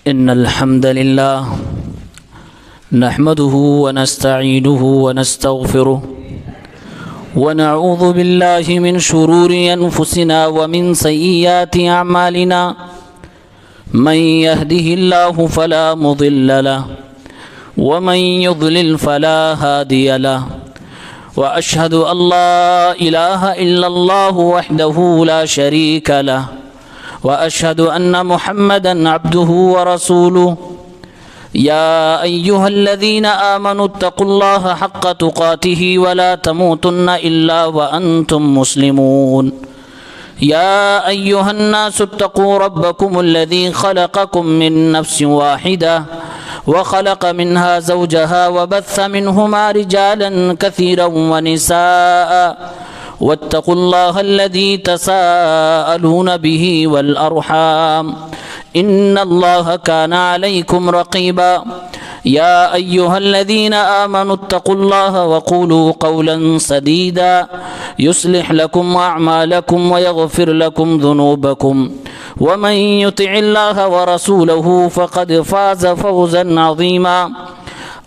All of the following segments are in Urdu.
إن الحمد لله نحمده ونستعينه ونستغفره ونعوذ بالله من شرور أنفسنا ومن سيئات أعمالنا من يهده الله فلا مضل له ومن يضلل فلا هادي له وأشهد أن لا إله إلا الله وحده لا شريك له وأشهد أن محمدًا عبده ورسوله يا أيها الذين آمنوا اتقوا الله حق تقاته ولا تموتن إلا وأنتم مسلمون يا أيها الناس اتقوا ربكم الذي خلقكم من نفس واحدة وخلق منها زوجها وبث منهما رجالا كثيرا ونساء واتقوا الله الذي تساءلون به والأرحام إن الله كان عليكم رقيبا يا أيها الذين آمنوا اتقوا الله وقولوا قولا سديدا يصلح لكم أعمالكم ويغفر لكم ذنوبكم ومن يطع الله ورسوله فقد فاز فوزا عظيما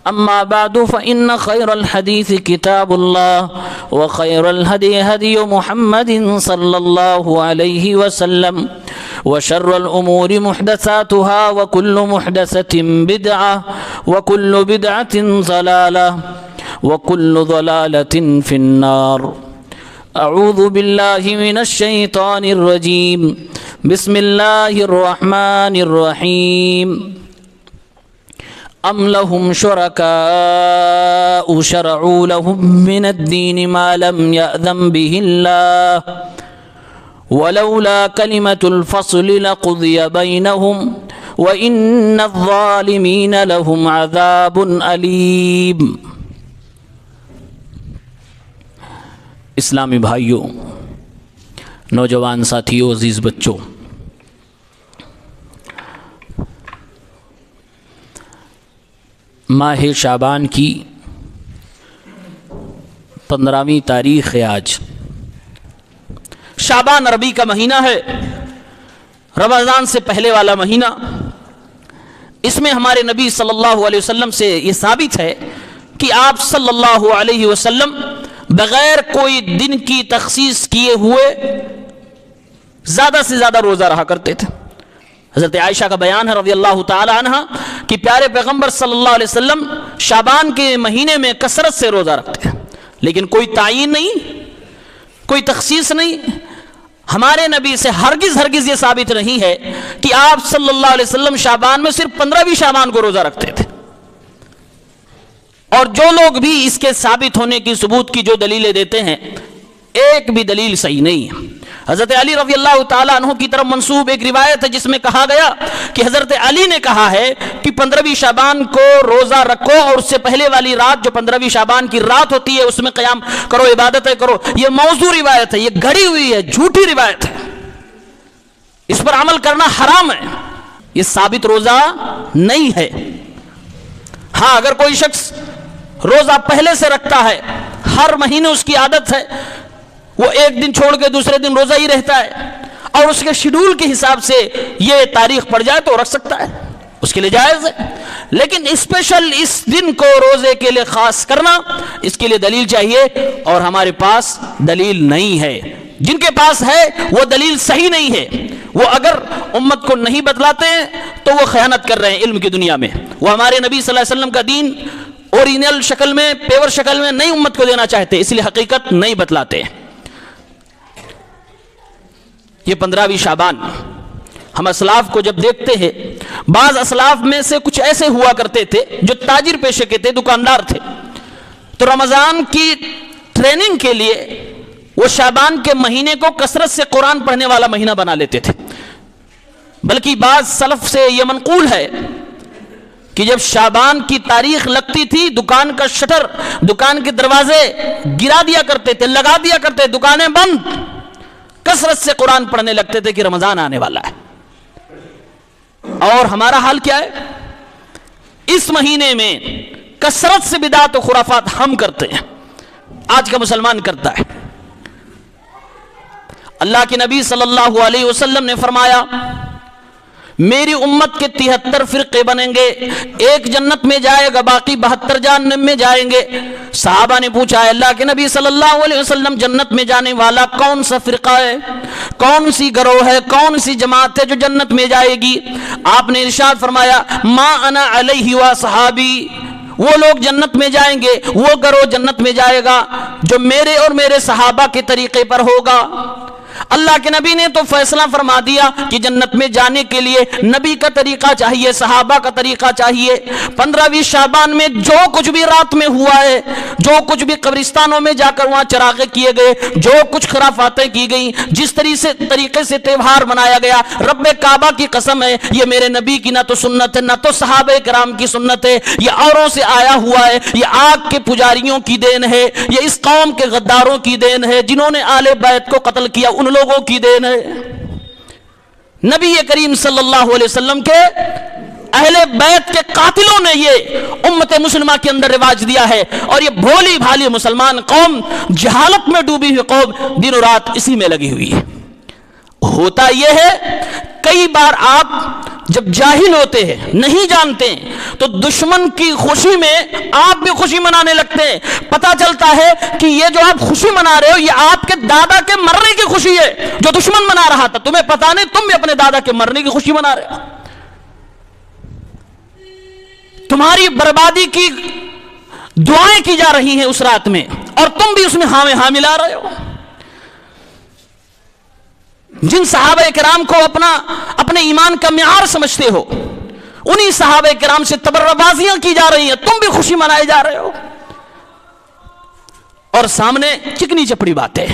أما بعد فإن خير الحديث كتاب الله وخير الهدي هدي محمد صلى الله عليه وسلم وشر الأمور محدثاتها وكل محدثة بدعة وكل بدعة ضلالة وكل ضلالة في النار. أعوذ بالله من الشيطان الرجيم. بسم الله الرحمن الرحيم. أم لهم شركاء شرعوا لهم من الدين ما لم يأذن به الله ولولا كلمة الفصل لقضي بينهم وإن الظالمين لهم عذاب أليم. اسلامی بھائیوں، نوجوان ساتھیوں، عزیز بچوں، ماہ شعبان کی 15ویں تاریخ ہے آج. شعبان عربی کا مہینہ ہے، رمضان سے پہلے والا مہینہ. اس میں ہمارے نبی صلی اللہ علیہ وسلم سے یہ ثابت ہے کہ آپ صلی اللہ علیہ وسلم بغیر کوئی دن کی تخصیص کیے ہوئے زیادہ سے زیادہ روزہ رہا کرتے تھے. حضرت عائشہ کا بیان ہے رضی اللہ تعالی عنہ کہ پیارے پیغمبر صلی اللہ علیہ وسلم شعبان کے مہینے میں کثرت سے روزہ رکھتے ہیں، لیکن کوئی تعین نہیں، کوئی تخصیص نہیں. ہمارے نبی سے ہرگز یہ ثابت نہیں ہے کہ آپ صلی اللہ علیہ وسلم شعبان میں صرف 15ویں شعبان کو روزہ رکھتے تھے. اور جو لوگ بھی اس کے ثابت ہونے کی ثبوت کی جو دلیلیں دیتے ہیں، ایک بھی دلیل صحیح نہیں ہے. حضرت علی رضی اللہ تعالیٰ عنہ کی طرف منسوب ایک روایت ہے جس میں کہا گیا کہ حضرت علی نے کہا ہے کہ 15ویں شعبان کو روزہ رکھو اور اس سے پہلے والی رات جو 15ویں شعبان کی رات ہوتی ہے اس میں قیام کرو، عبادتیں کرو. یہ موضوع روایت ہے، یہ گھڑی ہوئی ہے، جھوٹی روایت ہے، اس پر عمل کرنا حرام ہے. یہ ثابت روزہ نہیں ہے. ہاں، اگر کوئی شخص روزہ پہلے سے رکھتا ہے، ہر مہینے اس کی عادت ہے، وہ ایک دن چھوڑ کے دوسرے دن روزہ ہی رہتا ہے اور اس کے شیڈول کے حساب سے یہ تاریخ پڑ جائے تو رکھ سکتا ہے، اس کے لیے جائز ہے. لیکن اسپیشل اس دن کو روزے کے لیے خاص کرنا، اس کے لیے دلیل چاہیے، اور ہمارے پاس دلیل نہیں ہے. جن کے پاس ہے وہ دلیل صحیح نہیں ہے. وہ اگر امت کو نہیں بتلاتے ہیں تو وہ خیانت کر رہے ہیں علم کی دنیا میں. وہ ہمارے نبی صلی اللہ علیہ وسلم کا دین اوریجنل شکل میں، پیور شکل میں نہیں امت کو دینا چاہتے، اس لیے حقیقت نہیں بتلاتے. یہ 15ویں شعبان ہم اسلاف کو جب دیکھتے ہیں، بعض اسلاف میں سے کچھ ایسے ہوا کرتے تھے جو تاجر پیشے کے تھے، دکاندار تھے، تو رمضان کی ٹریننگ کے لیے وہ شعبان کے مہینے کو کثرت سے قرآن پڑھنے والا مہینہ بنا لیتے تھے. بلکہ بعض سلف سے یہ منقول ہے کہ جب شعبان کی تاریخ لگتی تھی، دکان کا شٹر، دکان کے دروازے گرا دیا کرتے تھے، لگا دیا کرتے، دکانیں بند، کثرت سے قرآن پڑھنے لگتے تھے کہ رمضان آنے والا ہے. اور ہمارا حال کیا ہے؟ اس مہینے میں کثرت سے بدعت و خرافات ہم کرتے ہیں، آج کا مسلمان کرتا ہے. اللہ کے نبی صلی اللہ علیہ وسلم نے فرمایا میری امت کے 73 فرقے بنیں گے، ایک جنت میں جائے گا، باقی 72 جہنم میں جائیں گے۔ صحابہ نے پوچھا ہے اللہ کے نبی صلی اللہ علیہ وسلم جنت میں جانے والا کون سا فرقہ ہے، کون سی گروہ ہے، کون سی جماعت ہے جو جنت میں جائے گی؟ آپ نے ارشاد فرمایا ما انا علیہ و صحابی، وہ لوگ جنت میں جائیں گے، وہ گروہ جنت میں جائے گا جو میرے اور میرے صحابہ کے طریقے پر ہوگا۔ اللہ کے نبی نے تو فیصلہ فرما دیا کہ جنت میں جانے کے لیے نبی کا طریقہ چاہیے، صحابہ کا طریقہ چاہیے۔ 15ویں شعبان میں جو کچھ بھی رات میں ہوا ہے، جو کچھ بھی قبرستانوں میں جا کر وہاں چراغے کیے گئے، جو کچھ خرافاتیں کی گئیں، جس طریقے سے تہوار منایا گیا، رب کعبہ کی قسم ہے یہ میرے نبی کی نہ تو سنت ہے نہ تو صحابہ کرام کی سنت ہے، یہ اوروں سے آیا ہوا ہے، یہ آگ کے پجاریوں کی دین ہے، یہ اس قوم کے غداروں کی دین ہے جنہوں نے آل بیت کو قتل کیا، ان لوگوں کی دین ہے۔ نبی کریم صلی اللہ علیہ وسلم کے اہل بیت کے قاتلوں نے یہ امت مسلمہ کے اندر رواج دیا ہے، اور یہ بھولی بھالی مسلمان قوم، جہالت میں ڈوبی ہوئی قوم، دن و رات اسی میں لگی ہوئی ہے۔ ہوتا یہ ہے کئی بار آپ جب جاہل ہوتے ہیں، نہیں جانتے ہیں، تو دشمن کی خوشی میں آپ بھی خوشی منانے لگتے ہیں۔ پتہ چلتا ہے کہ یہ جو آپ خوشی منا رہے ہو یہ آپ کے دادا کے مرنے کی خوشی ہے جو دشمن منا رہا تھا، تمہیں پتہ نہیں، تم بھی اپنے دادا کے مرنے کی خوشی منا رہے ہو۔ تمہاری بربادی کی دعائیں کی جا رہی ہیں اس رات میں، اور تم بھی اس میں ہاں میں ہاں ملا رہے ہو۔ جن صحابہ کرام کو اپنے ایمان کا معیار سمجھتے ہو، انہی صحابہ کرام سے تبرہ بازیاں کی جا رہی ہیں، تم بھی خوشی منائے جا رہے ہو۔ اور سامنے چکنی چپڑی بات ہے،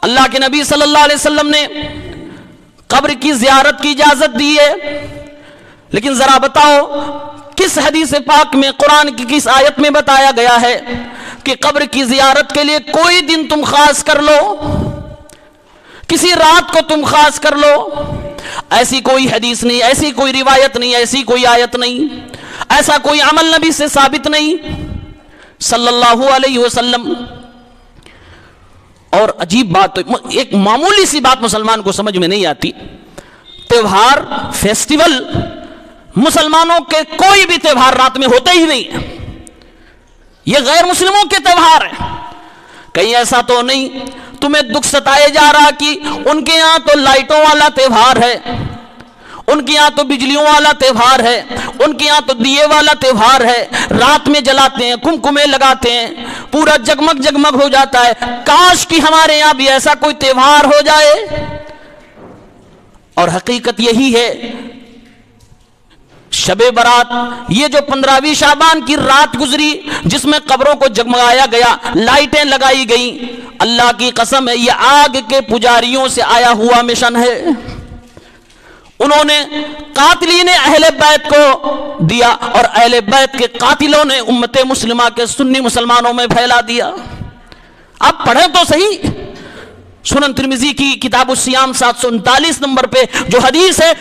اللہ کے نبی صلی اللہ علیہ وسلم نے قبر کی زیارت کی اجازت دی ہے، لیکن ذرا بتاؤ کس حدیث پاک میں، قرآن کی کس آیت میں بتایا گیا ہے کہ قبر کی زیارت کے لیے کوئی دن تم خاص کر لو، کسی رات کو تم خاص کر لو؟ ایسی کوئی حدیث نہیں، ایسی کوئی روایت نہیں، ایسی کوئی آیت نہیں، ایسا کوئی عمل نبی سے ثابت نہیں صلی اللہ علیہ وسلم۔ اور عجیب بات، ایک معمولی سی بات مسلمان کو سمجھ میں نہیں آتی، تہوار فیسٹیول مسلمانوں کے کوئی بھی تہوار رات میں ہوتے ہی نہیں، یہ غیر مسلموں کے تہوار ہیں۔ کہیں ایسا تو نہیں تمہیں دکھ ستائے جا رہا کہ ان کے یہاں تو لائٹوں والا تہوار ہے، ان کے یہاں تو بجلیوں والا تہوار ہے، ان کے یہاں تو دیے والا تہوار ہے، رات میں جلاتے ہیں، کمکمے لگاتے ہیں، پورا جگمگ جگمگ ہو جاتا ہے، کاش کہ ہمارے یہاں بھی ایسا کوئی تہوار ہو جائے۔ اور حقیقت یہی ہے، شب برات، یہ جو 15ویں شعبان کی رات گزری جس میں قبروں کو جگمگایا گیا، لائٹیں لگائی گئیں، اللہ کی قسم ہے یہ آگ کے پجاریوں سے آیا ہوا مشن ہے۔ انہوں نے قاتلین اہل بیت کو دیا، اور اہل بیت کے قاتلوں نے امت مسلمہ کے سنی مسلمانوں میں پھیلا دیا۔ اب پڑھیں تو صحیح، سنن ترمذی کی کتاب الصیام 739 نمبر پہ جو حدیث ہے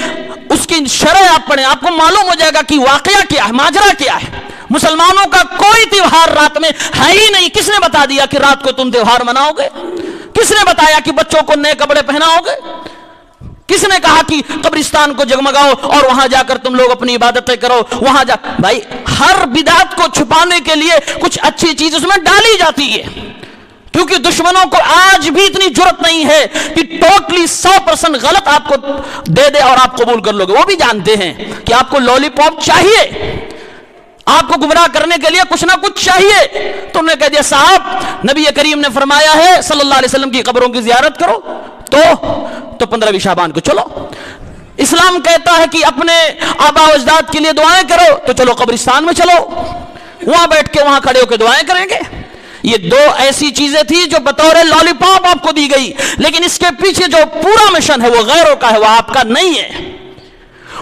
اس کی شرح آپ پڑھیں، آپ کو معلوم ہو جائے گا کہ واقعہ کیا ہے، ماجرا کیا ہے۔ مسلمانوں کا کوئی تہوار رات میں ہے ہی نہیں۔ کس نے بتا دیا کہ رات کو تم تہوار مناؤ گے؟ کس نے بتایا کہ بچوں کو نئے کپڑے پہناؤ گے؟ کس نے کہا کہ قبرستان کو جگمگاؤ اور وہاں جا کر تم لوگ اپنی عبادتیں کرو؟ وہاں جا بھائی، ہر بدعت کو چھپانے کے لیے کچھ اچھی چیز اس میں ڈالی جاتی ہے، کیونکہ دشمنوں کو آج بھی اتنی جرت نہیں ہے کہ ٹوٹلی 100% غلط آپ کو دے دے اور آپ قبول کر لو گے۔ وہ بھی جانتے ہیں کہ آپ کو لولی پاپ چاہیے، آپ کو گمراہ کرنے کے لیے کچھ نہ کچھ چاہیے۔ تو انہوں نے کہہ دیا صاحب نبی کریم نے فرمایا ہے صلی اللہ علیہ وسلم کی قبروں کی زیارت کرو، تو 15ویں شعبان کو چلو۔ اسلام کہتا ہے کہ اپنے آبا و اجداد کے لیے دعائیں کرو، تو چلو قبرستان میں چلو، وہاں بیٹھ کے وہاں کھڑے ہو کے دعائیں کریں گے۔ یہ دو ایسی چیزیں تھی جو بطور لالی پاپ آپ کو دی گئی، لیکن اس کے پیچھے جو پورا مشن ہے وہ غیروں کا ہے، وہ آپ کا نہیں ہے۔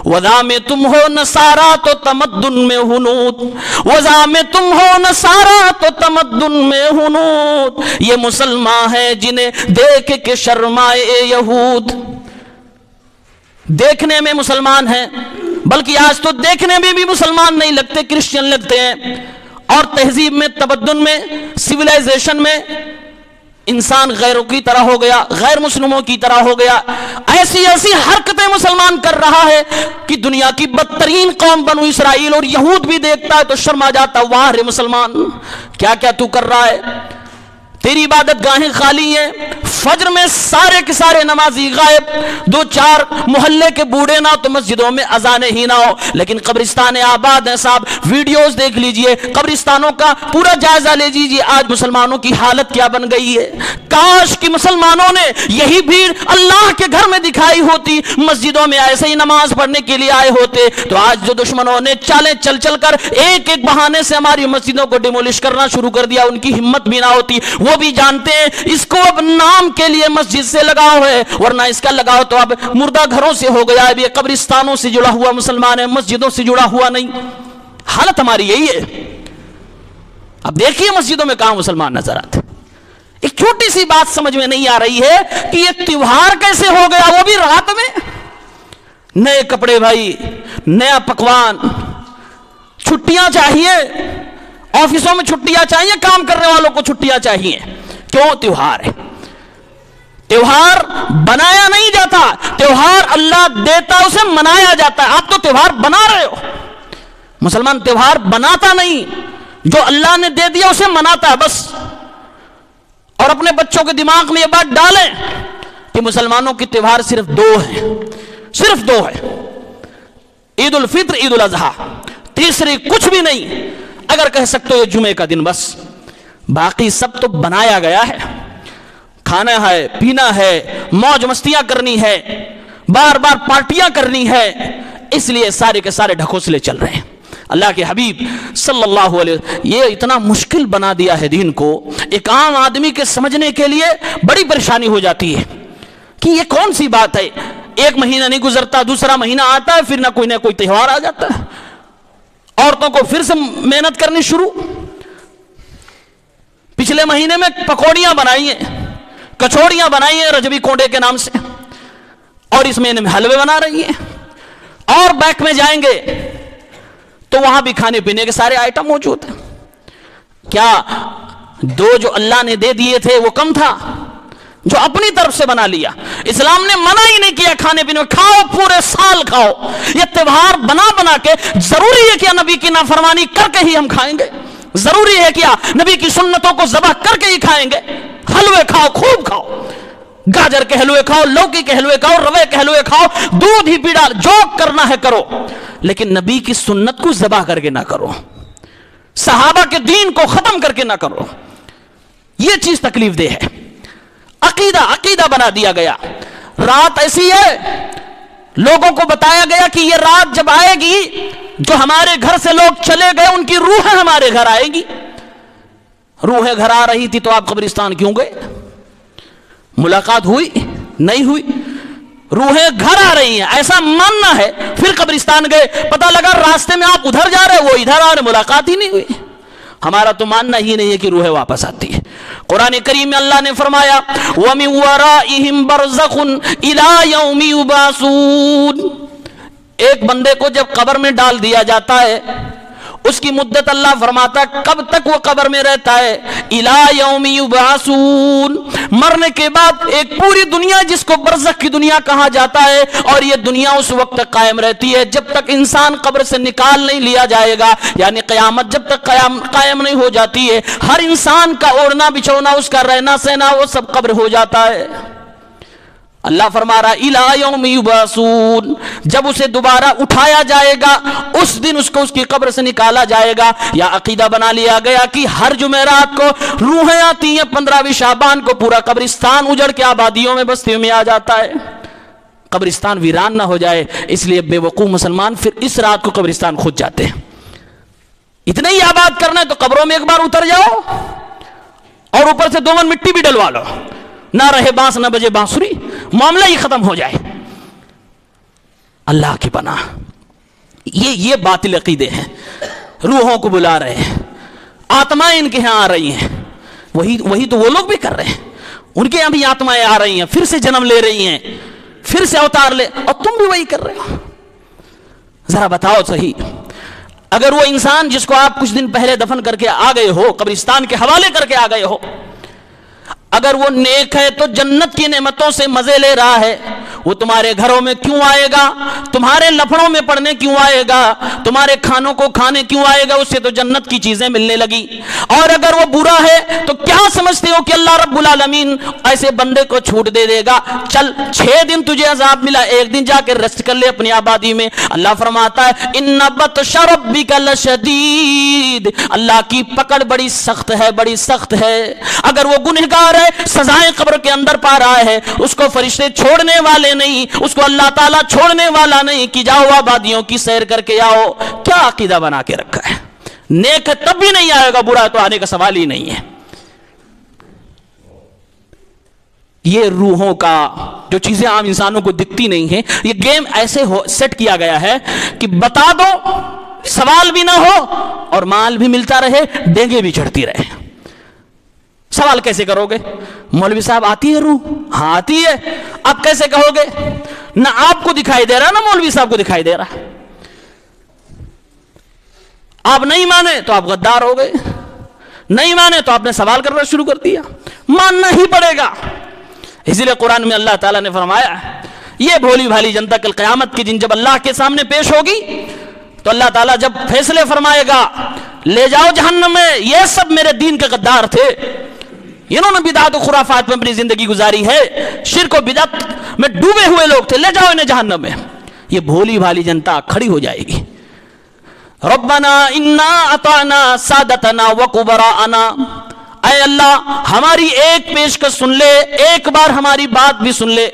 وَذَا میں تم ہو نصارا تو تمدن میں ہنود، وَذَا میں تم ہو نصارا تو تمدن میں ہنود، یہ مسلمان ہیں جنہیں دیکھ کے شرمائے یہود۔ دیکھنے میں مسلمان ہیں، بلکہ آج تو دیکھنے میں بھی مسلمان نہیں لگتے، کرسچن لگتے ہیں، اور تہذیب میں، تمدن میں، سویلائزیشن میں انسان غیروں کی طرح ہو گیا، غیر مسلموں کی طرح ہو گیا، ایسی ایسی حرکتیں مسلمان کر رہا ہے کہ دنیا کی بدترین قوم بنو اسرائیل اور یہود بھی دیکھتا ہے تو شرما جاتا، واہ رے مسلمان کیا کیا تو کر رہا ہے، تیری عبادت گاہیں خالی ہیں، فجر میں سارے کے سارے نمازی غائب، دو چار محلے کے بوڑھے نہ تو مسجدوں میں اذانیں ہی نہ ہو، لیکن قبرستان آباد ہیں صاحب، ویڈیوز دیکھ لیجئے، قبرستانوں کا پورا جائزہ لے لیجئے، آج مسلمانوں کی حالت کیا بن گئی ہے۔ کاش کہ مسلمانوں نے یہی بھیڑ اللہ کے گھر میں دکھائی ہوتی، مسجدوں میں ایسے ہی نماز پڑھنے کے لیے آئے ہوتے، تو آج جو دشمنوں نے چالیں چل چل کر ایک ایک بہانے سے ہماری مسجدوں کو ڈیمولش کرنا شروع کر دیا، ان کی ہمت بھی نہ ہوتی، وہ بھی جانتے ہیں اس کو اب نام کے لیے مسجد سے لگاؤ ہے، ورنہ اس کا لگاؤ تو اب مردہ گھروں سے ہو گیا ہے، اب یہ قبرستانوں سے جڑا ہوا مسلمان ہے، مسجدوں سے جڑا ہوا نہیں۔ حالت ہماری یہی ہے۔ اب دیکھیے مسجدوں میں کہاں مسلمان نظر آتے۔ ایک چھوٹی سی بات سمجھ میں نہیں آ رہی ہے کہ یہ تیوہار کیسے ہو گیا، وہ بھی رات میں، نئے کپڑے بھائی، نیا پکوان، چھٹیاں چاہیے، آفسوں میں چھٹیاں چاہیے، کام کرنے والوں کو چھٹیاں چاہیے، کیوں؟ تیوہار ہے۔ تیوہار بنایا نہیں جاتا، تیوہار اللہ دیتا اسے منایا جاتا ہے۔ آپ تو تیوہار بنا رہے ہو، مسلمان تیوہار بناتا نہیں، جو اللہ نے دے دیا اسے مناتا ہے بس۔ اور اپنے بچوں کے دماغ میں یہ بات ڈالیں کہ مسلمانوں کی تیوہار صرف دو ہیں، صرف دو ہے، عید الفطر، عید الاضحیٰ، تیسری کچھ بھی نہیں۔ اگر کہہ سکتے ہو یہ جمعے کا دن بس، باقی سب تو بنایا گیا ہے، کھانا ہے، پینا ہے، موج مستیاں کرنی ہے، بار بار پارٹیاں کرنی ہے، اس لیے سارے کے سارے ڈھکوسلے چل رہے ہیں۔ اللہ کے حبیب صلی اللہ علیہ وسلم یہ اتنا مشکل بنا دیا ہے دین کو، ایک عام آدمی کے سمجھنے کے لیے بڑی پریشانی ہو جاتی ہے کہ یہ کون سی بات ہے، ایک مہینہ نہیں گزرتا دوسرا مہینہ آتا ہے، پھر نہ کوئی تہوار آ جاتا ہے، عورتوں کو پھر سے محنت کرنی شروع۔ پچھلے مہینے میں پکوڑیاں بنائی ہیں، کچوڑیاں بنائی ہیں رجبی کونڈے کے نام سے، اور اس مہینے میں حلوے بنا رہی ہیں، اور بیک میں جائیں گے تو وہاں بھی کھانے پینے کے سارے آئٹم موجود ہیں۔ کیا دو جو اللہ نے دے دیے تھے وہ کم تھا؟ جو اپنی طرف سے بنا لیا۔ اسلام نے منع ہی نہیں کیا کھانے پینے میں، کھاؤ پورے سال کھاؤ۔ یہ تہوار بنا بنا کے ضروری ہے کیا نبی کی نافرمانی کر کے ہی ہم کھائیں گے؟ ضروری ہے کیا نبی کی سنتوں کو ذبح کر کے ہی کھائیں گے؟ حلوے کھاؤ، خوب کھاؤ، گاجر کے حلوے کھاؤ، لوکی کے حلوے کھاؤ، روے کے حلوے کھاؤ، دودھ ہی پی ڈال، جو کرنا ہے کرو، لیکن نبی کی سنت کو ذبح کر کے نہ کرو، صحابہ کے دین کو ختم کر کے نہ کرو۔ یہ چیز تکلیف دہ ہے۔ عقیدہ بنا دیا گیا۔ رات ایسی ہے، لوگوں کو بتایا گیا کہ یہ رات جب آئے گی، جو ہمارے گھر سے لوگ چلے گئے ان کی روحیں ہمارے گھر آئے گی۔ روحیں گھر آ رہی تھی تو آپ قبرستان کیوں گئے؟ ملاقات ہوئی؟ نہیں ہوئی۔ روحیں گھر آ رہی ہیں ایسا ماننا ہے، پھر قبرستان گئے، پتہ لگا راستے میں آپ ادھر جا رہے، وہ ادھر آ رہے، ملاقات ہی نہیں ہوئی۔ ہمارا تو ماننا ہی نہیں ہے کہ روحیں واپس آتی ہے۔ قرآن کریم میں اللہ نے فرمایا وَمِن وَرَائِهِمْ بَرْزَخٌ إِلَى يَوْمِ يُبْعَثُونَ۔ ایک بندے کو جب قبر میں ڈال دیا جاتا ہے، اس کی مدت اللہ فرماتا ہے کب تک وہ قبر میں رہتا ہے، إِلَى يَوْمِ يُبْعَثُونَ، مرنے کے بعد ایک پوری دنیا جس کو برزخ کی دنیا کہا جاتا ہے، اور یہ دنیا اس وقت تک قائم رہتی ہے جب تک انسان قبر سے نکال نہیں لیا جائے گا، یعنی قیامت جب تک قائم نہیں ہو جاتی ہے، ہر انسان کا اوڑھنا بچھونا، اس کا رہنا سہنا، وہ سب قبر ہو جاتا ہے۔ اللہ فرما رہا إِلَى يَوْمِ يُبْعَثُونَ، جب اسے دوبارہ اٹھایا جائے گا اس دن اس کو اس کی قبر سے نکالا جائے گا۔ یا عقیدہ بنا لیا گیا کہ ہر جمعرات کو روحیں آتی ہیں، 15ویں شعبان کو پورا قبرستان اجڑ کے آبادیوں میں بستیوں میں آ جاتا ہے، قبرستان ویران نہ ہو جائے، اس لیے بے وقوف مسلمان پھر اس رات کو قبرستان خود جاتے ہیں۔ اتنا ہی آباد کرنا ہے تو قبروں میں ایک بار اتر جاؤ اور اوپر سے 2 من مٹی بھی ڈلوا لو، نہ رہے بانس نہ بجے بانسری، معاملہ ہی ختم ہو جائے۔ اللہ کی پناہ، یہ باطل عقیدے ہیں۔ روحوں کو بلا رہے ہیں، آتمائیں ان کے ہاں آ رہی ہیں، وہی تو وہ لوگ بھی کر رہے ہیں، ان کے یہاں بھی آتمائیں آ رہی ہیں، پھر سے جنم لے رہی ہیں، پھر سے اوتار لے، اور تم بھی وہی کر رہے ہو۔ ذرا بتاؤ صحیح، اگر وہ انسان جس کو آپ کچھ دن پہلے دفن کر کے آ گئے ہو، قبرستان کے حوالے کر کے آ گئے ہو، اگر وہ نیک ہے تو جنت کی نعمتوں سے مزے لے رہا ہے، وہ تمہارے گھروں میں کیوں آئے گا؟ تمہارے لفڑوں میں پڑنے کیوں آئے گا؟ تمہارے کھانوں کو کھانے کیوں آئے گا؟ اس سے تو جنت کی چیزیں ملنے لگی۔ اور اگر وہ برا ہے تو کیا سمجھتے ہو کہ اللہ رب العالمین ایسے بندے کو چھوٹ دے دے گا؟ چل 6 دن تجھے عذاب ملا، ایک دن جا کے ریسٹ کر لے اپنی آبادی میں۔ اللہ فرماتا ہے ان بطش ربک لشدید، اللہ کی پکڑ بڑی سخت ہے، بڑی سخت ہے۔ اگر وہ گنہگار ہے، سزائیں قبر کے اندر پا رہا ہے، اس کو فرشتے چھوڑنے والے نہیں، اس کو اللہ تعالیٰ چھوڑنے والا نہیں کہ جاؤ آبادیوں کی سیر کر کے آؤ۔ کیا عقیدہ بنا کے رکھا ہے؟ نیک ہے تب بھی نہیں آئے گا، برا تو آنے کا سوال ہی نہیں ہے۔ یہ روحوں کا جو چیزیں عام انسانوں کو دکھتی نہیں ہیں، یہ گیم ایسے سیٹ کیا گیا ہے کہ بتا دو، سوال بھی نہ ہو اور مال بھی ملتا رہے، ڈینگے بھی چڑھتی رہے۔ سوال کیسے کرو گے؟ مولوی صاحب آتی ہے روح؟ ہاں آتی ہے۔ اب کیسے کہو گے؟ نہ آپ کو دکھائی دے رہا نہ مولوی صاحب کو دکھائی دے رہا۔ آپ نہیں مانے تو آپ غدار ہو گئے، نہیں مانے تو آپ نے سوال کرنا شروع کر دیا۔ ماننا ہی پڑے گا۔ اسی لیے قرآن میں اللہ تعالیٰ نے فرمایا یہ بھولی بھالی جنتا کل قیامت کے دن جب اللہ کے سامنے پیش ہوگی تو اللہ تعالیٰ جب فیصلے فرمائے گا لے جاؤ جہنم میں، یہ سب میرے دین کے غدار تھے، انہوں نے بدعت و خرافات میں اپنی زندگی گزاری ہے، شرک و بدعت میں ڈوبے ہوئے لوگ تھے، لے جاؤ انہیں جہنم میں۔ یہ بھولی بھالی جنتا کھڑی ہو جائے گی۔ ربنا انا اطعنا سادتنا وکبراءنا، اے اللہ ہماری ایک پیشکش سن لے، ایک بار ہماری بات بھی سن لے۔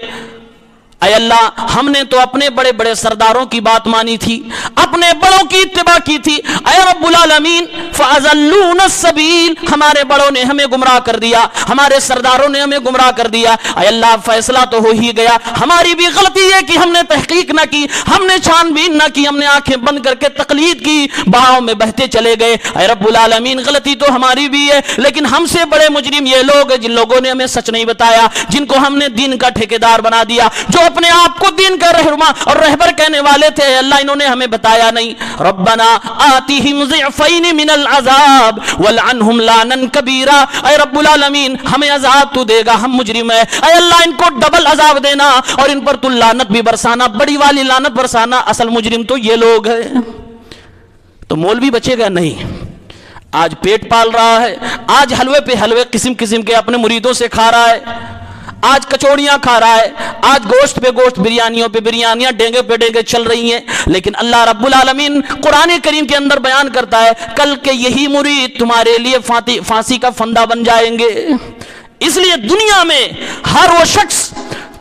اے اللہ ہم نے تو اپنے بڑے بڑے سرداروں کی بات مانی تھی، اپنے بڑوں کی اتباع کی تھی، اے رب العالمین فَأَضَلُّونَ السَّبِيلَ، ہمارے بڑوں نے ہمیں گمراہ کر دیا، ہمارے سرداروں نے ہمیں گمراہ کر دیا۔ اے اللہ فیصلہ تو ہو ہی گیا، ہماری بھی غلطی ہے کہ ہم نے تحقیق نہ کی، ہم نے چھان بین نہ کی، ہم نے آنکھیں بند کر کے تقلید کی، بہاؤ میں بہتے چلے گئے۔ اے رب العالمین غلطی تو ہماری بھی ہے، لیکن ہم سے بڑے مجرم یہ لوگ ہیں جن لوگوں نے ہمیں سچ نہیں بتایا، جن کو ہم نے دین کا ٹھیکیدار بنا دیا، جو اپنے آپ کو دین کا رہنما اور رہبر کہنے والے تھے، اللہ انہوں نے ہمیں بتایا نہیں۔ ربنا آتیہم ضعفین من العذاب والعنہم لانا کبیرا، اے رب العالمین ہمیں عذاب تو دے گا، ہم مجرم ہیں، اے اللہ ان کو ڈبل عذاب دینا اور ان پر تو لعنت بھی برسانا، بڑی والی لعنت برسانا، اصل مجرم تو یہ لوگ ہیں۔ تو مولوی بچے گا نہیں، آج پیٹ پال رہا ہے، آج حلوے پہ حلوے قسم قسم کے اپنے مریدوں سے کھا رہا ہے، آج کچوڑیاں کھا رہا ہے، آج گوشت پہ گوشت، بریانیوں پہ بریانیاں، ڈینگے پہ ڈینگے چل رہی ہیں، لیکن اللہ رب العالمین قرآن کریم کے اندر بیان کرتا ہے کل کے یہی مرید تمہارے لیے پھانسی کا فندہ بن جائیں گے۔ اس لیے دنیا میں ہر وہ شخص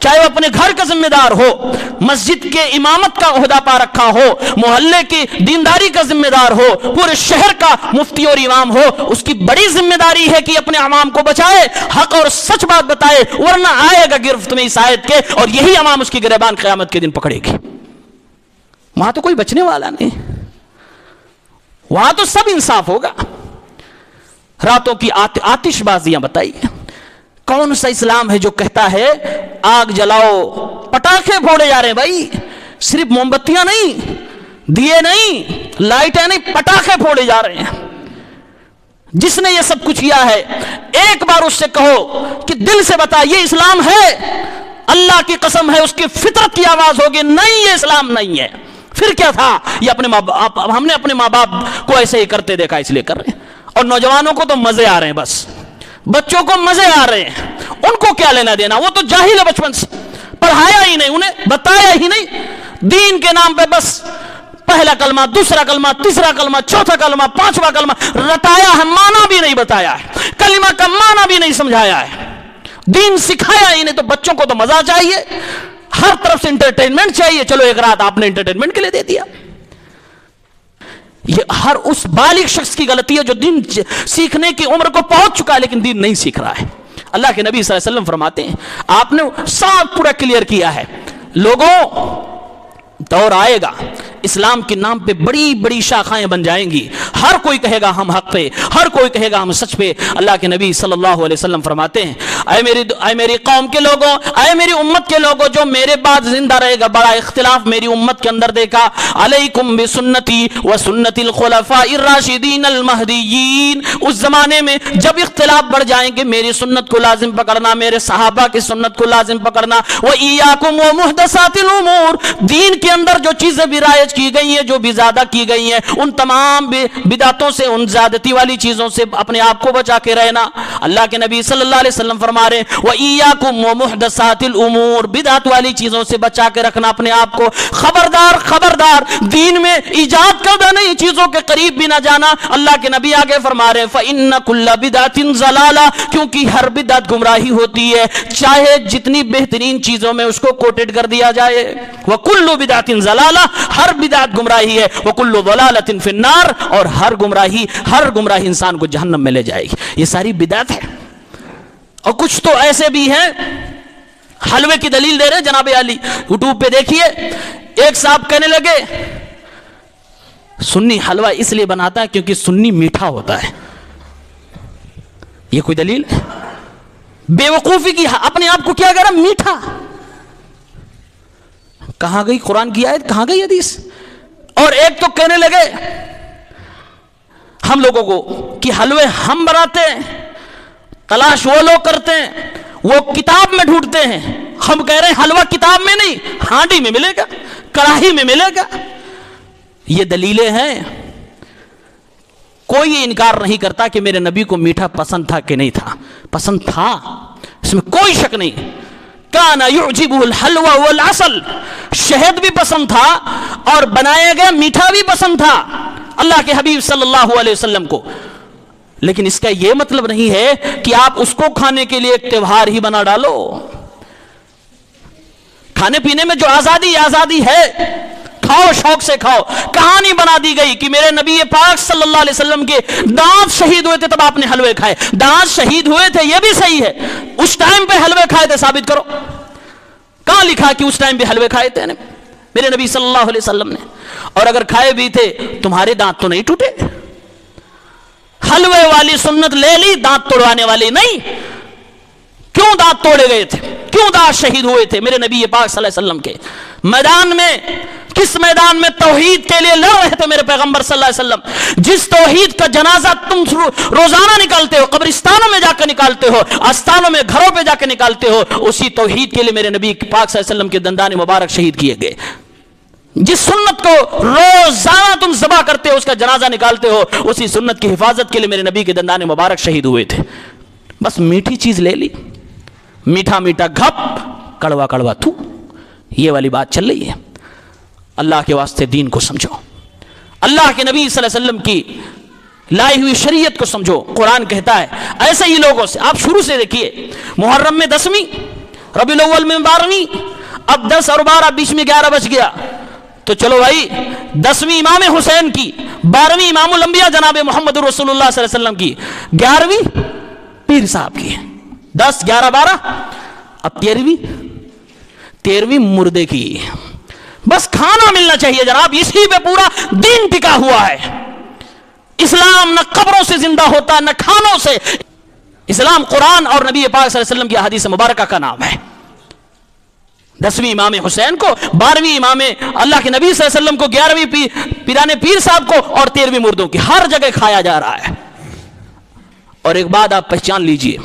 چاہے وہ اپنے گھر کا ذمہ دار ہو، مسجد کے امامت کا عہدہ پا رکھا ہو، محلے کی دینداری کا ذمہ دار ہو، پورے شہر کا مفتی اور امام ہو، اس کی بڑی ذمہ داری ہے کہ اپنے عوام کو بچائے، حق اور سچ بات بتائے، ورنہ آئے گا گرفت میں اس آیت کے، اور یہی عوام اس کی گریبان قیامت کے دن پکڑے گی۔ وہاں تو کوئی بچنے والا نہیں، وہاں تو سب انصاف ہوگا۔ راتوں کی آتش بازیاں بتائیے، کون سا اسلام ہے جو کہتا ہے آگ جلاؤ، پٹاخے پھوڑے جا رہے ہیں بھائی، صرف موم بتیاں نہیں، دیے نہیں، لائٹیں نہیں، پٹاخے پھوڑے جا رہے ہیں۔ جس نے یہ سب کچھ کیا ہے ایک بار اس سے کہو کہ دل سے بتا یہ اسلام ہے، اللہ کی قسم ہے اس کی فطرت کی آواز ہوگی نہیں یہ اسلام نہیں ہے۔ پھر کیا تھا؟ یہ اپنے ہم نے اپنے ماں باپ کو ایسے ہی کرتے دیکھا اس لیے کر رہے ہیں، اور نوجوانوں کو تو مزے آ رہے ہیں، بس بچوں کو مزے آ رہے ہیں، ان کو کیا لینا دینا، وہ تو جاہل ہے، بچپن سے پڑھایا ہی نہیں، انہیں بتایا ہی نہیں، دین کے نام پہ بس پہلا کلمہ، دوسرا کلمہ، تیسرا کلمہ، چوتھا کلمہ، پانچواں کلمہ رٹایا ہے، معنی بھی نہیں بتایا ہے، کلمہ کا معنی بھی نہیں سمجھایا ہے، دین سکھایا ہی نہیں۔ تو بچوں کو تو مزہ چاہیے، ہر طرف سے انٹرٹینمنٹ چاہیے، چلو ایک رات آپ نے انٹرٹینمنٹ کے لیے دے دیا۔ یہ ہر اس بالغ شخص کی غلطی ہے جو دین سیکھنے کی عمر کو پہنچ چکا ہے لیکن دین نہیں سیکھ رہا ہے۔ اللہ کے نبی صلی اللہ علیہ وسلم فرماتے ہیں، آپ نے صاف پورا کلیئر کیا ہے، لوگوں دور آئے گا اسلام کے نام پہ بڑی بڑی شاخائیں بن جائیں گی، ہر کوئی کہے گا ہم حق پہ، ہر کوئی کہے گا ہم سچ پہ۔ اللہ کے نبی صلی اللہ علیہ وسلم فرماتے ہیں اے میری قوم کے لوگوں، اے میری امت کے لوگوں جو میرے بعد زندہ رہے گا، بڑا اختلاف میری امت کے اندر دیکھا، علیکم بسنتی و سنت الخلفاء الراشدین المہدیین، اس زمانے میں جب اختلاف بڑھ جائیں گے میری سنت کو لازم پکڑنا، میرے صحابہ کی سنت کو لازم پکڑنا، وَإِيَّاكُمْ وَمُحْدَثَاتِ الْأُمُورِ، دین کے اندر جو چیزیں بھی رائج کی گئی ہیں، جو بھی زیادہ کی گئی ہیں، ان تمام بدعتوں سے، ان زیادتی والی چیزوں سے اپنے آپ کو بچا کے رہنا۔ اللہ کے نبی صلی اللہ علیہ وسلم فرما رہے ہیں وَإِيَّاكُمْ وَمُحْدَثَاتِ الْأُمُورِ، بدعت والی چیزوں سے بچا کے رکھنا اپنے آپ کو، خبردار خبردار دین میں ایجاد کردہ نئی چیزوں کے قریب بھی نہ جانا۔ اللہ کے نبی آگے فرما رہے ہیں فَإِنَّ كُلَّ بِدْعَةٍ ضَلَالَةٍ، کیونکہ ہر بدعت گمراہی ہوتی ہے، چاہے جتنی بہترین چیزوں میں اس کو کوٹڈ کر دیا جائے۔ وَكُلُّ بِدْعَةٍ ضَلَالَةٍ، ہر بدعت گمراہی ہے، وَكُلُّ ضَلَالَةٍ فِي النَّارِ، اور ہر گمراہی انسان کو جہنم میں لے جائے گی۔ یہ ساری بدعت ہے۔ اور کچھ تو ایسے بھی ہیں حلوے کی دلیل دے رہے جناب علی، یوٹیوب پہ دیکھیے، ایک صاحب کہنے لگے سنی حلوہ اس لیے بناتا ہے کیونکہ سنی میٹھا ہوتا ہے۔ یہ کوئی دلیل ہے؟ بے وقوفی کی، اپنے آپ کو کیا کرا میٹھا۔ کہاں گئی قرآن کی آیت، کہاں گئی حدیث؟ اور ایک تو کہنے لگے ہم لوگوں کو کہ حلوے ہم بناتے ہیں، تلاش وہ لوگ کرتے ہیں، وہ کتاب میں ڈھونڈتے ہیں، ہم کہہ رہے ہیں حلوہ کتاب میں نہیں، ہانڈی میں ملے گا، کڑاہی میں ملے گا۔ یہ دلیلیں ہیں۔ کوئی یہ انکار نہیں کرتا کہ میرے نبی کو میٹھا پسند تھا کہ نہیں تھا، پسند تھا، اس میں کوئی شک نہیں۔ کانا یعجبہ الحلوہ والعسل، شہد بھی پسند تھا اور بنایا گیا میٹھا بھی پسند تھا اللہ کے حبیب صلی اللہ علیہ وسلم کو۔ لیکن اس کا یہ مطلب نہیں ہے کہ آپ اس کو کھانے کے لیے ایک تہوار ہی بنا ڈالو۔ کھانے پینے میں جو آزادی ہے، کھاؤ، شوق سے کھاؤ۔ کہانی بنا دی گئی کہ میرے نبی پاک صلی اللہ علیہ وسلم کے دانت شہید ہوئے تھے تب آپ نے حلوے کھائے، دانت شہید ہوئے تھے یہ بھی صحیح ہے، اس ٹائم پہ حلوے کھائے تھے، ثابت کرو، کہاں لکھا کہ اس ٹائم پہ حلوے کھائے تھے میرے نبی صلی اللہ علیہ وسلم نے؟ اور اگر کھائے بھی تھے تمہارے دانت تو نہیں ٹوٹے؟ حلوے والی سنت لے لی، دانت توڑوانے والی نہیں۔ کیوں دانت توڑے گئے تھے، کیوں دانت شہید ہوئے تھے میرے نبی پاک صلی اللہ علیہ وسلم کے؟ میدان میں، کس میدان میں توحید کے لیے لڑ رہے تھے میرے پیغمبر صلی اللہ علیہ وسلم؟ جس توحید کا جنازہ تم روزانہ نکالتے ہو، قبرستانوں میں جا کے نکالتے ہو، آستانوں میں، گھروں پہ جا کے نکالتے ہو، اسی توحید کے لیے میرے نبی پاک صلی اللہ علیہ وسلم کے دندان مبارک شہید کیے گئے۔ جس سنت کو روزانہ تم ذبح کرتے ہو، اس کا جنازہ نکالتے ہو، اسی سنت کی حفاظت کے لیے میرے نبی کے دندان مبارک شہید ہوئے تھے۔ بس میٹھی چیز لے لی، میٹھا میٹھا گھپ، کڑوا کڑوا تھو، یہ والی بات چل رہی ہے۔ اللہ کے واسطے دین کو سمجھو، اللہ کے نبی صلی اللہ علیہ وسلم کی لائی ہوئی شریعت کو سمجھو۔ قرآن کہتا ہے ایسے ہی لوگوں سے، آپ شروع سے دیکھیے، محرم میں 10ویں، ربیع الاول میں 12ویں، اب 10 اور 12 بیچ میں 11 بچ گیا، تو چلو بھائی 10ویں امام حسین کی، 12ویں امام الانبیاء جناب محمد رسول اللہ صلی اللہ علیہ وسلم کی، 11ویں پیر صاحب کی، 10 11 12، اب 13ویں مردے کی۔ بس کھانا ملنا چاہیے جناب، اسی پہ پورا دین ٹکا ہوا ہے۔ اسلام نہ قبروں سے زندہ ہوتا نہ کھانوں سے، اسلام قرآن اور نبی پاک صلی اللہ علیہ وسلم کی حدیث مبارکہ کا نام ہے۔ 10ویں امام حسین کو، 12ویں امام اللہ کے نبی صلی اللہ علیہ وسلم کو، 11ویں پیران پیر صاحب کو، اور 13ویں مردوں کی، ہر جگہ کھایا جا رہا ہے۔ اور ایک بات آپ پہچان لیجئے،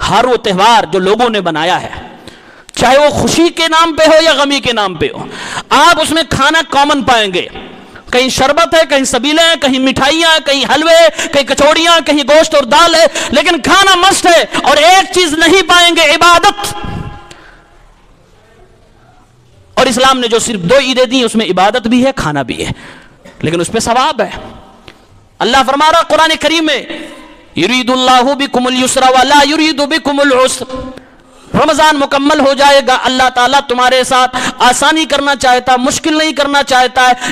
ہر وہ تہوار جو لوگوں نے بنایا ہے، چاہے وہ خوشی کے نام پہ ہو یا غمی کے نام پہ ہو، آپ اس میں کھانا کامن پائیں گے۔ کہیں شربت ہے، کہیں سبیلے ہیں، کہیں مٹھائیاں ہیں، کہیں حلوے، کہیں کچوڑیاں، کہیں گوشت اور دال ہے، لیکن کھانا مست ہے۔ اور ایک چیز نہیں پائیں گے، عبادت۔ اور اسلام نے جو صرف 2 عیدیں دی، اس میں عبادت بھی ہے، کھانا بھی ہے، لیکن اس پہ ثواب ہے۔ اللہ فرما رہا قرآن کریم میں، یرید اللہ بکم اليسر ولا یرید بکم العسر، رمضان مکمل ہو جائے گا، اللہ تعالیٰ تمہارے ساتھ آسانی کرنا چاہتا، مشکل نہیں کرنا چاہتا ہے۔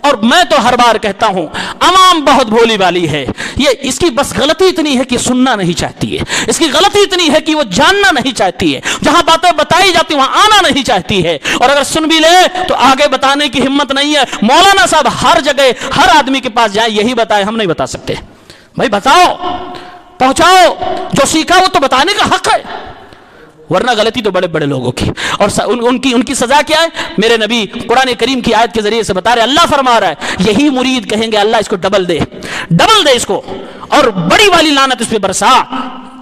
اور میں تو ہر بار کہتا ہوں عوام بہت بھولی والی ہے، یہ اس کی بس غلطی اتنی ہے کہ سننا نہیں چاہتی ہے، اس کی غلطی اتنی ہے کہ وہ جاننا نہیں چاہتی ہے، جہاں باتیں بتائی جاتی وہاں آنا نہیں چاہتی ہے، اور اگر سن بھی لے تو آگے بتانے کی ہمت نہیں ہے۔ مولانا صاحب ہر جگہ ہر آدمی کے پاس جائیں یہی بتائیں، ہم نہیں بتا سکتے۔ بھائی بتاؤ، پہنچاؤ، جو سیکھا وہ تو بتانے کا حق ہے، ورنہ غلطی تو بڑے بڑے لوگوں کی۔ اور ان کی سزا کیا ہے؟ میرے نبی قرآن کریم کی آیت کے ذریعے سے بتا رہے، اللہ فرما رہا ہے یہی مرید کہیں گے اللہ اس کو ڈبل دے اس کو، اور بڑی والی لعنت اس پہ برسا۔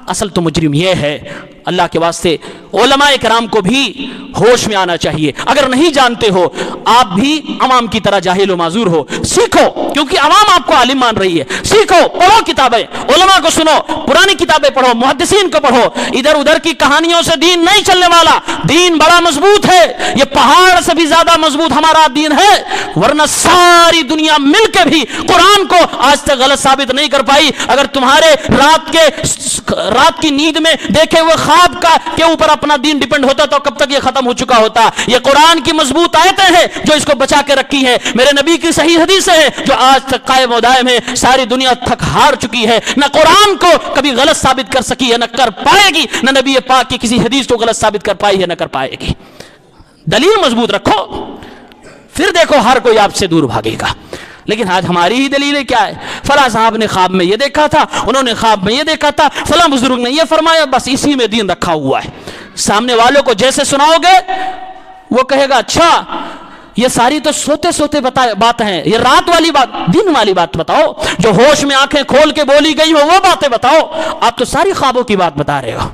اصل تو مجرم یہ ہے، اللہ کے واسطے علماء کرام کو بھی ہوش میں آنا چاہیے۔ اگر نہیں جانتے ہو آپ بھی عوام کی طرح جاہل و معذور ہو، سیکھو، کیونکہ عوام آپ کو عالم مان رہی ہے۔ سیکھو، پڑھو کتابیں، علماء کو سنو، پرانی کتابیں پڑھو، محدثین کو پڑھو۔ ادھر ادھر کی کہانیوں سے دین نہیں چلنے والا، دین بڑا مضبوط ہے، یہ پہاڑ سے بھی زیادہ مضبوط ہمارا دین ہے، ورنہ ساری دنیا مل کے بھی قرآن کو آج تک غلط ثابت نہیں کر پائی۔ اگر تمہارے رات کی نیند میں دیکھے ہوئے خواب کے اوپر اپنا دین ڈیپینڈ ہوتا تو کب تک یہ ختم ہو چکا ہوتا۔ یہ قرآن کی مضبوط آیتیں ہیں جو اس کو بچا کے رکھی ہیں، میرے نبی کی صحیح حدیثیں ہیں جو آج تک قائم و دائم ہے۔ ساری دنیا تھک ہار چکی ہے، نہ قرآن کو کبھی غلط ثابت کر سکی ہے، نہ کر پائے گی، نہ نبی پاک کی کسی حدیث کو غلط ثابت کر پائی ہے، نہ کر پائے گی۔ دلیل مضبوط رکھو، پھر دیکھو ہر کوئی آپ سے دور بھاگے گا۔ لیکن آج ہماری ہی دلیلیں کیا ہے؟ فلاں صاحب نے خواب میں یہ دیکھا تھا، انہوں نے خواب میں یہ دیکھا تھا، فلاں بزرگ نے یہ فرمایا، بس اسی میں دین رکھا ہوا ہے۔ سامنے والوں کو جیسے سناؤ گے وہ کہے گا اچھا یہ ساری تو سوتے سوتے بات ہیں، یہ رات والی بات، دن والی بات بتاؤ، جو ہوش میں آنکھیں کھول کے بولی گئی ہو وہ باتیں بتاؤ۔ آپ تو ساری خوابوں کی بات بتا رہے ہو۔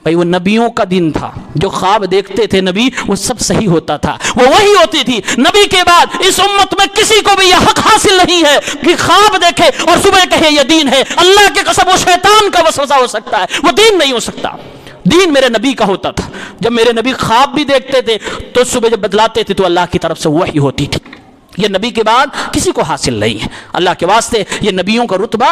بھائی وہ نبیوں کا دن تھا، جو خواب دیکھتے تھے نبی وہ سب صحیح ہوتا تھا، وہ وہی ہوتی تھی۔ نبی کے بعد اس امت میں کسی کو بھی یہ حق حاصل نہیں ہے کہ خواب دیکھے اور صبح کہے یہ دین ہے۔ اللہ کے قسم وہ شیطان کا وسوسہ ہو سکتا ہے، وہ دین نہیں ہو سکتا۔ دین میرے نبی کا ہوتا تھا، جب میرے نبی خواب بھی دیکھتے تھے تو صبح جب بدلاتے تھے تو اللہ کی طرف سے وحی ہوتی تھی۔ یہ نبی کے بعد کسی کو حاصل نہیں ہے۔ اللہ کے واسطے یہ نبیوں کا رتبہ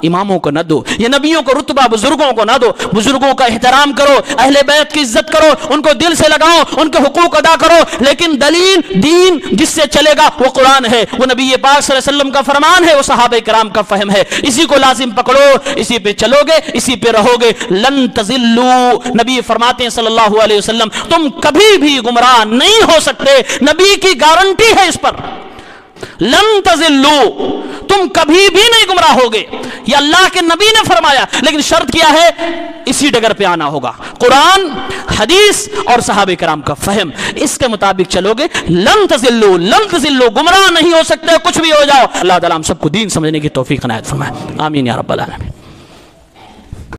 اماموں کو نہ دو، یہ نبیوں کو رتبہ بزرگوں کو نہ دو۔ بزرگوں کا احترام کرو، اہل بیت کی عزت کرو، ان کو دل سے لگاؤ، ان کے حقوق ادا کرو، لیکن دلیل دین جس سے چلے گا وہ قرآن ہے، وہ نبی پاک صلی اللہ علیہ وسلم کا فرمان ہے، وہ صحابہ کرام کا فہم ہے۔ اسی کو لازم پکڑو، اسی پہ چلو گے، اسی پہ رہو گے، لن تضلوا۔ نبی فرماتے ہیں صلی اللہ علیہ وسلم تم کبھی بھی گمراہ نہیں ہو سکتے، نبی کی گارنٹی ہے اس پر، لن تضلوا، تم کبھی بھی نہیں گمراہ ہوگے، یہ اللہ کے نبی نے فرمایا۔ لیکن شرط کیا ہے؟ اسی ڈگر پہ آنا ہوگا، قرآن، حدیث اور صحابہ کرام کا فہم، اس کے مطابق چلو گے، لن تضلوا، لن تضلوا، گمراہ نہیں ہو سکتے، کچھ بھی ہو جاؤ۔ اللہ تعالیٰ ہم سب کو دین سمجھنے کی توفیق عنایت فرمائے، آمین یا رب العالمین۔